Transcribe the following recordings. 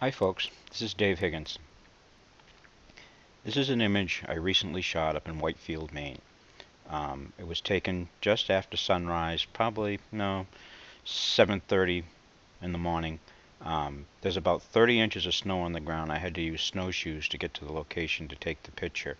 Hi folks, this is Dave Higgins. This is an image I recently shot up in Whitefield, Maine. It was taken just after sunrise, probably, 7:30 in the morning. There's about 30 inches of snow on the ground. I had to use snowshoes to get to the location to take the picture.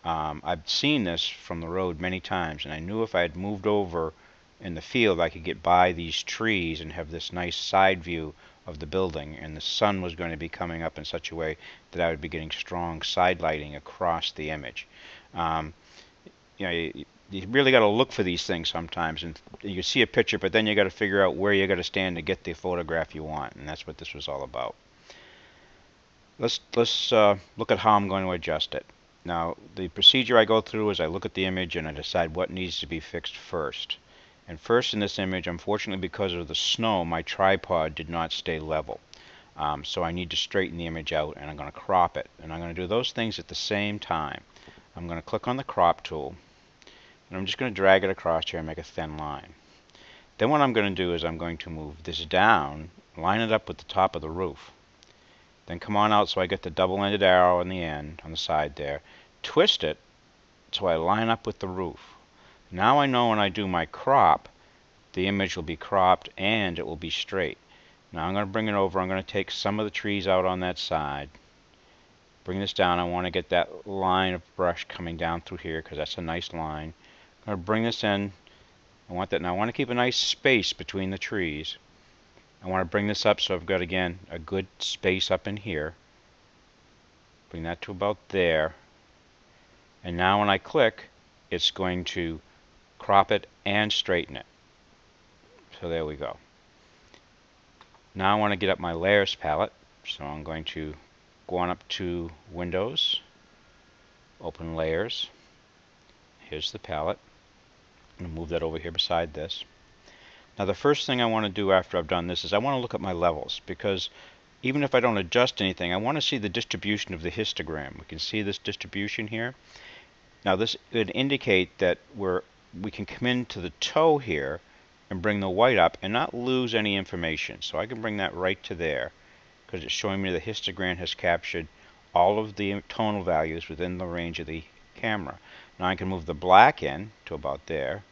I've seen this from the road many times, and I knew if I had moved over in the field I could get by these trees and have this nice side view of the building, and the sun was going to be coming up in such a way that I would be getting strong side lighting across the image. Um, you really got to look for these things sometimes, and you see a picture, but then you got to figure out where you got to stand to get the photograph you want, and that's what this was all about. Let's look at how I'm going to adjust it. Now, the procedure I go through is I look at the image and I decide what needs to be fixed first. And first in this image, unfortunately because of the snow, my tripod did not stay level. So I need to straighten the image out, and I'm going to crop it. And I'm going to do those things at the same time. I'm going to click on the crop tool, and I'm just going to drag it across here and make a thin line. Then what I'm going to do is I'm going to move this down, line it up with the top of the roof. Then come on out so I get the double-ended arrow on the end, on the side there. Twist it so I line up with the roof. Now I know when I do my crop, the image will be cropped and it will be straight. Now I'm going to bring it over. I'm going to take some of the trees out on that side. Bring this down. I want to get that line of brush coming down through here because that's a nice line. I'm going to bring this in. I want that. Now I want to keep a nice space between the trees. I want to bring this up so I've got, again, a good space up in here. Bring that to about there. And now when I click, it's going to crop it and straighten it. So there we go. Now I want to get up my layers palette. So I'm going to go on up to Windows, open Layers. Here's the palette. I'm going to move that over here beside this. Now the first thing I want to do after I've done this is I want to look at my levels, because even if I don't adjust anything, I want to see the distribution of the histogram. We can see this distribution here. Now this would indicate that we can come into the toe here and bring the white up and not lose any information. So I can bring that right to there because it's showing me the histogram has captured all of the tonal values within the range of the camera. Now I can move the black in to about there,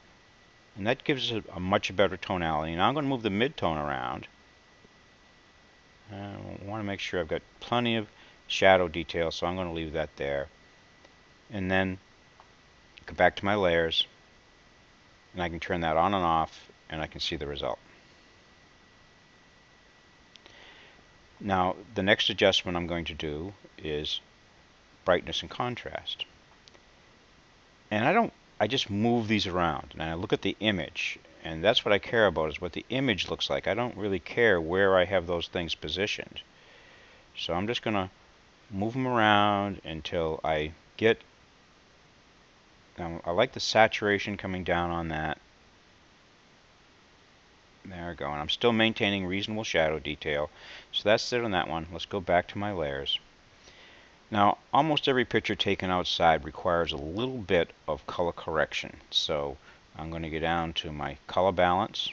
and that gives us a much better tonality. Now I'm going to move the mid-tone around. I want to make sure I've got plenty of shadow detail, so I'm going to leave that there. And then go back to my layers, and I can turn that on and off, and I can see the result. Now the next adjustment I'm going to do is brightness and contrast. And I just move these around, and I look at the image, and that's what I care about, is what the image looks like. I don't really care where I have those things positioned. So I'm just going to move them around until I get, I like the saturation coming down on that. There we go, and I'm still maintaining reasonable shadow detail. So that's it on that one. Let's go back to my layers. Now, almost every picture taken outside requires a little bit of color correction. So I'm going to go down to my color balance.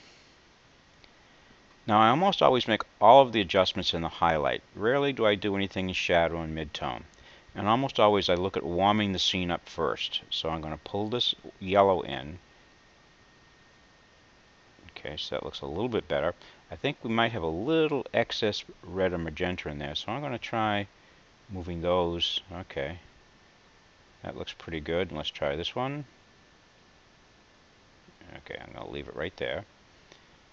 Now, I almost always make all of the adjustments in the highlight. Rarely do I do anything in shadow and mid-tone. And almost always I look at warming the scene up first. So I'm going to pull this yellow in. Okay, so that looks a little bit better. I think we might have a little excess red or magenta in there. So I'm going to try moving those. Okay, that looks pretty good. Let's try this one. Okay, I'm going to leave it right there.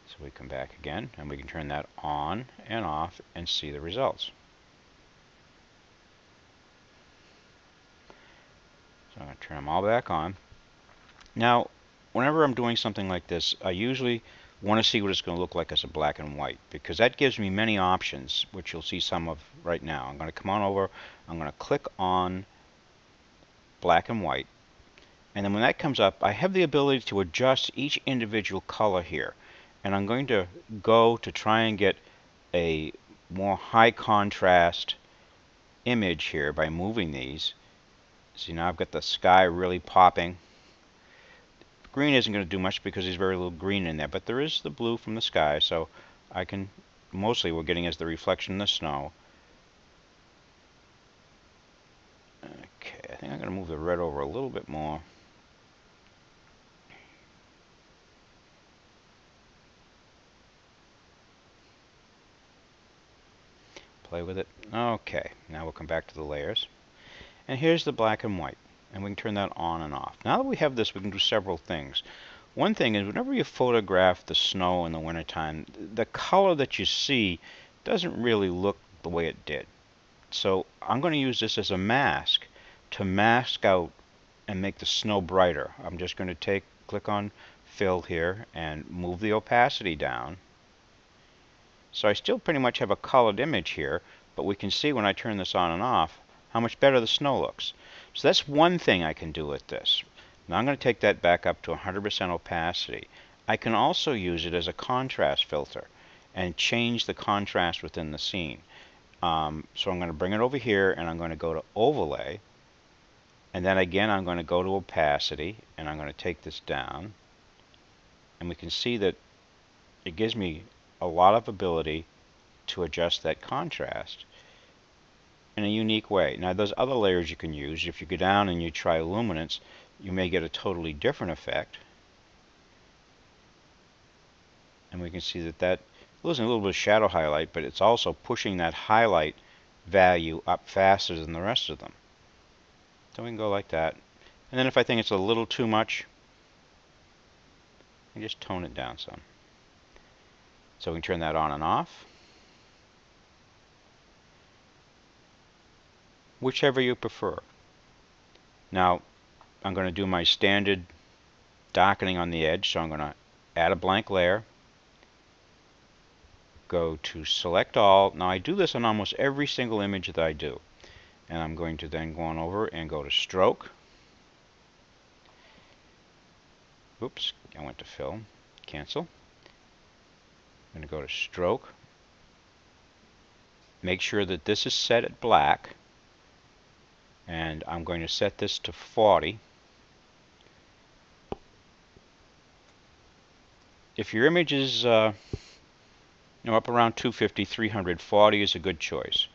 So we come back again, and we can turn that on and off and see the results. So I'm going to turn them all back on. Now, whenever I'm doing something like this, I usually want to see what it's going to look like as a black and white, because that gives me many options, which you'll see some of right now. I'm going to come on over, I'm going to click on black and white, and then when that comes up, I have the ability to adjust each individual color here. And I'm going to go to try and get a more high contrast image here by moving these. See, now I've got the sky really popping. Green isn't going to do much because there's very little green in there, but there is the blue from the sky, so I can, mostly we're getting as the reflection in the snow. red over a little bit more. Play with it. Okay, now we'll come back to the layers. And here's the black and white. And we can turn that on and off. Now that we have this, we can do several things. One thing is, whenever you photograph the snow in the wintertime, the color that you see doesn't really look the way it did. So I'm going to use this as a mask to mask out and make the snow brighter. I'm just going to click on fill here and move the opacity down. So I still pretty much have a colored image here, but we can see when I turn this on and off how much better the snow looks. So that's one thing I can do with this. Now I'm going to take that back up to 100% opacity. I can also use it as a contrast filter and change the contrast within the scene. So I'm going to bring it over here and I'm going to go to overlay, and then again I'm going to go to opacity and I'm going to take this down, and we can see that it gives me a lot of ability to adjust that contrast in a unique way. Now there's other layers you can use. If you go down and you try luminance, you may get a totally different effect. And we can see that losing a little bit of shadow highlight, but it's also pushing that highlight value up faster than the rest of them. So we can go like that. And then if I think it's a little too much, I just tone it down some. So we can turn that on and off. Whichever you prefer. Now I'm going to do my standard darkening on the edge, so I'm going to add a blank layer, go to select all. Now I do this on almost every single image that I do, and I'm going to then go on over and go to stroke. Oops, I went to fill, cancel. I'm going to go to stroke, make sure that this is set at black, and I'm going to set this to 40. If your image is up around 250, 300, 40 is a good choice.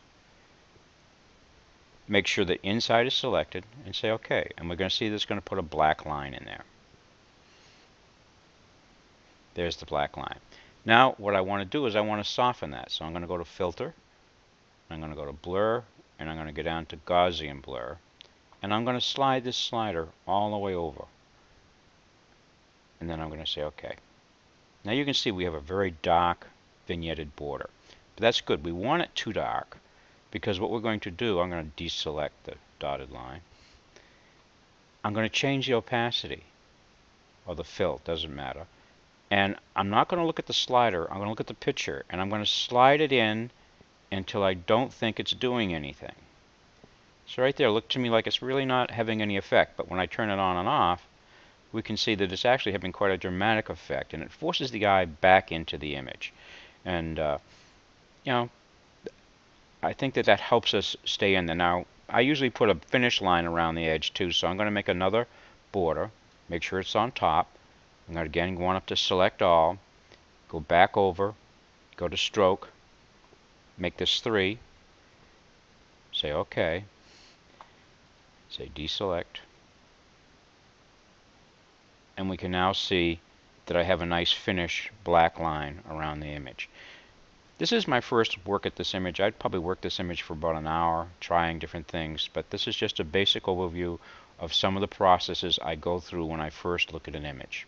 Make sure that inside is selected and say OK. And we're going to see this is going to put a black line in there. There's the black line. Now what I want to do is I want to soften that. So I'm going to go to filter, I'm going to go to blur, and I'm going to go down to Gaussian blur, and I'm going to slide this slider all the way over. And then I'm going to say OK. Now you can see we have a very dark vignetted border. But that's good. We want it too dark, because what we're going to do, I'm going to deselect the dotted line. I'm going to change the opacity, or the fill, doesn't matter. And I'm not going to look at the slider, I'm going to look at the picture, and I'm going to slide it in until I don't think it's doing anything. So right there, look to me like it's really not having any effect, but when I turn it on and off, we can see that it's actually having quite a dramatic effect, and it forces the eye back into the image. And I think that helps us stay in there. Now, I usually put a finish line around the edge too, so I'm going to make another border, make sure it's on top. I'm going to again go on up to select all, go back over, go to stroke, make this 3, say OK, say deselect, and we can now see that I have a nice finish black line around the image. This is my first work at this image. I'd probably work this image for about an hour trying different things, but this is just a basic overview of some of the processes I go through when I first look at an image.